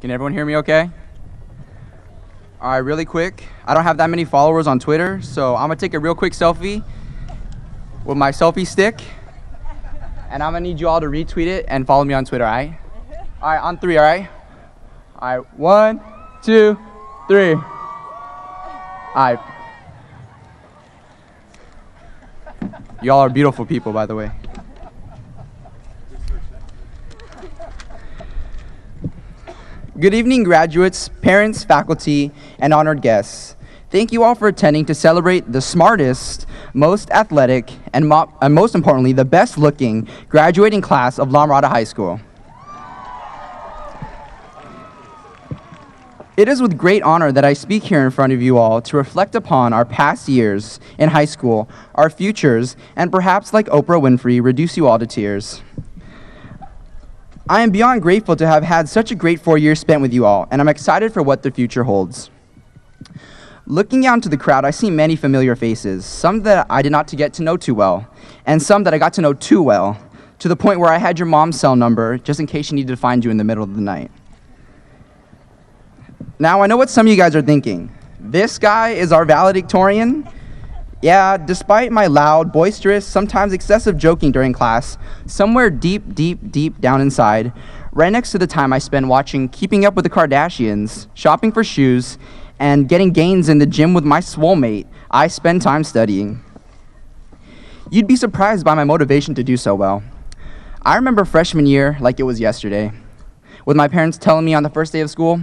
Can everyone hear me okay? All right, really quick. I don't have that many followers on Twitter, so I'm gonna take a real quick selfie with my selfie stick, and I'm gonna need you all to retweet it and follow me on Twitter, all right? All right, on three, all right? All right, 1, 2, 3. All right. Y'all are beautiful people, by the way. Good evening, graduates, parents, faculty, and honored guests. Thank you all for attending to celebrate the smartest, most athletic, and most importantly, the best-looking graduating class of La Mirada High School. It is with great honor that I speak here in front of you all to reflect upon our past years in high school, our futures, and perhaps, like Oprah Winfrey, reduce you all to tears. I am beyond grateful to have had such a great 4 years spent with you all, and I'm excited for what the future holds. Looking out into the crowd, I see many familiar faces, some that I did not get to know too well, and some that I got to know too well, to the point where I had your mom's cell number, just in case she needed to find you in the middle of the night. Now, I know what some of you guys are thinking. This guy is our valedictorian? Yeah, despite my loud, boisterous, sometimes excessive joking during class, somewhere deep, deep, deep down inside, right next to the time I spend watching Keeping Up with the Kardashians, shopping for shoes, and getting gains in the gym with my swole mate, I spend time studying. You'd be surprised by my motivation to do so well. I remember freshman year like it was yesterday, with my parents telling me on the first day of school,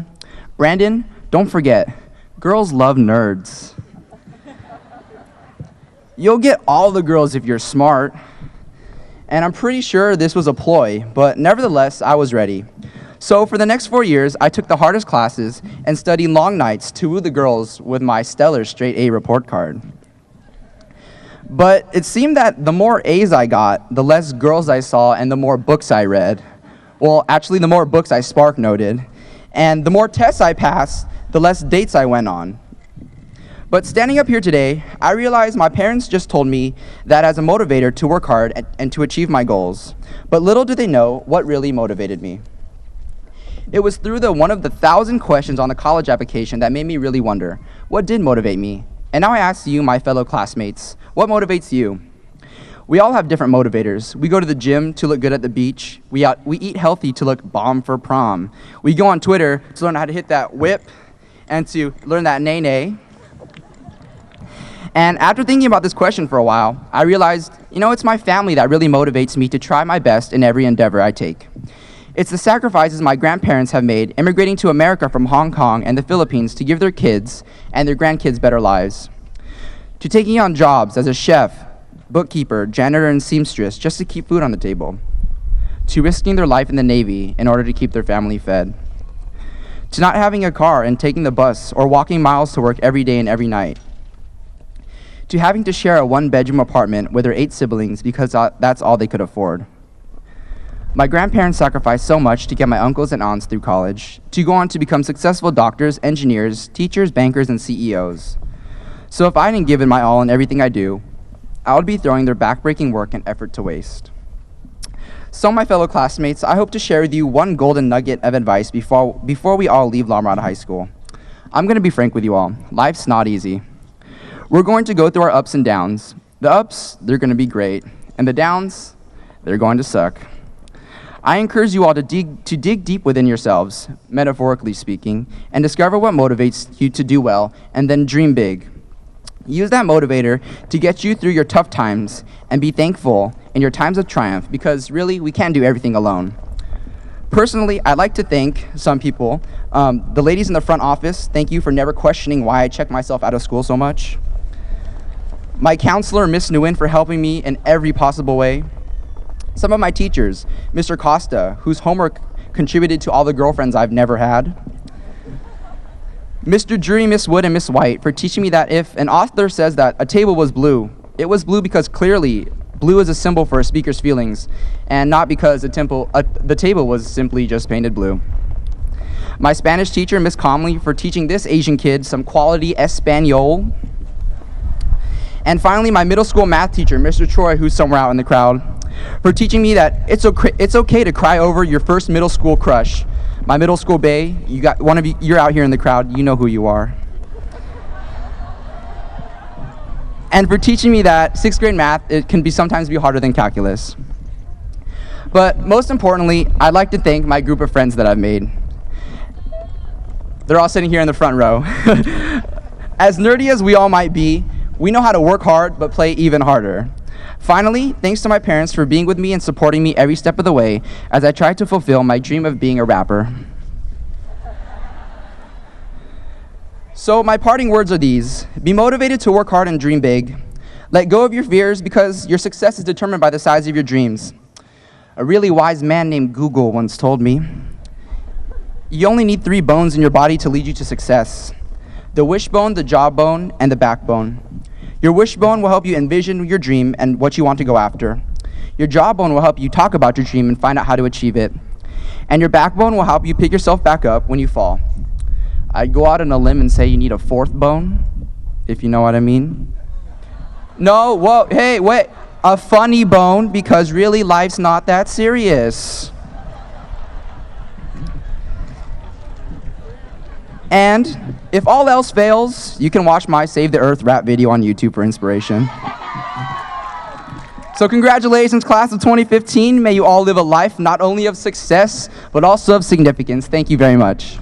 "Brandon, don't forget, girls love nerds. You'll get all the girls if you're smart." And I'm pretty sure this was a ploy, but nevertheless, I was ready. So for the next 4 years, I took the hardest classes and studied long nights to woo the girls with my stellar straight A report card. But it seemed that the more A's I got, the less girls I saw and the more books I read. Well, actually, the more books I spark noted. And the more tests I passed, the less dates I went on. But standing up here today, I realize my parents just told me that as a motivator to work hard and to achieve my goals. But little do they know what really motivated me. It was through one of the 1,000 questions on the college application that made me really wonder, what did motivate me? And now I ask you, my fellow classmates, what motivates you? We all have different motivators. We go to the gym to look good at the beach. We eat healthy to look bomb for prom. We go on Twitter to learn how to hit that whip and to learn that nay-nay. And after thinking about this question for a while, I realized, it's my family that really motivates me to try my best in every endeavor I take. It's the sacrifices my grandparents have made immigrating to America from Hong Kong and the Philippines to give their kids and their grandkids better lives. To taking on jobs as a chef, bookkeeper, janitor, and seamstress just to keep food on the table. To risking their life in the Navy in order to keep their family fed. To not having a car and taking the bus or walking miles to work every day and every night. To having to share a one-bedroom apartment with their 8 siblings because that's all they could afford. My grandparents sacrificed so much to get my uncles and aunts through college, to go on to become successful doctors, engineers, teachers, bankers, and CEOs. So if I didn't give it my all in everything I do, I would be throwing their backbreaking work and effort to waste. So my fellow classmates, I hope to share with you one golden nugget of advice before we all leave La Mirada High School. I'm going to be frank with you all. Life's not easy. We're going to go through our ups and downs. The ups, they're going to be great. And the downs, they're going to suck. I encourage you all to dig deep within yourselves, metaphorically speaking, and discover what motivates you to do well, and then dream big. Use that motivator to get you through your tough times, and be thankful in your times of triumph, because really, we can't do everything alone. Personally, I'd like to thank some people. The ladies in the front office, thank you for never questioning why I check myself out of school so much. My counselor, Miss Nguyen, for helping me in every possible way. Some of my teachers, Mr. Costa, whose homework contributed to all the girlfriends I've never had. Mr. Drury, Miss Wood, and Miss White for teaching me that if an author says that a table was blue, it was blue because clearly blue is a symbol for a speaker's feelings, and not because the table was simply just painted blue. My Spanish teacher, Miss Comley, for teaching this Asian kid some quality Espanol. And finally, my middle school math teacher, Mr. Troy, who's somewhere out in the crowd, for teaching me that it's okay to cry over your first middle school crush, My middle school bae, you got one of you, you're out here in the crowd, you know who you are. And for teaching me that 6th grade math, it can sometimes be harder than calculus. But most importantly, I'd like to thank my group of friends that I've made. They're all sitting here in the front row. As nerdy as we all might be, we know how to work hard but play even harder. Finally, thanks to my parents for being with me and supporting me every step of the way as I tried to fulfill my dream of being a rapper. So my parting words are these: be motivated to work hard and dream big. Let go of your fears because your success is determined by the size of your dreams. A really wise man named Google once told me, you only need 3 bones in your body to lead you to success: the wishbone, the jawbone, and the backbone. Your wishbone will help you envision your dream and what you want to go after. Your jawbone will help you talk about your dream and find out how to achieve it. And your backbone will help you pick yourself back up when you fall. I'd go out on a limb and say you need a 4th bone, if you know what I mean. No, whoa, hey, wait, a funny bone, because really life's not that serious. And if all else fails, you can watch my Save the Earth rap video on YouTube for inspiration. So congratulations, class of 2015. May you all live a life not only of success, but also of significance. Thank you very much.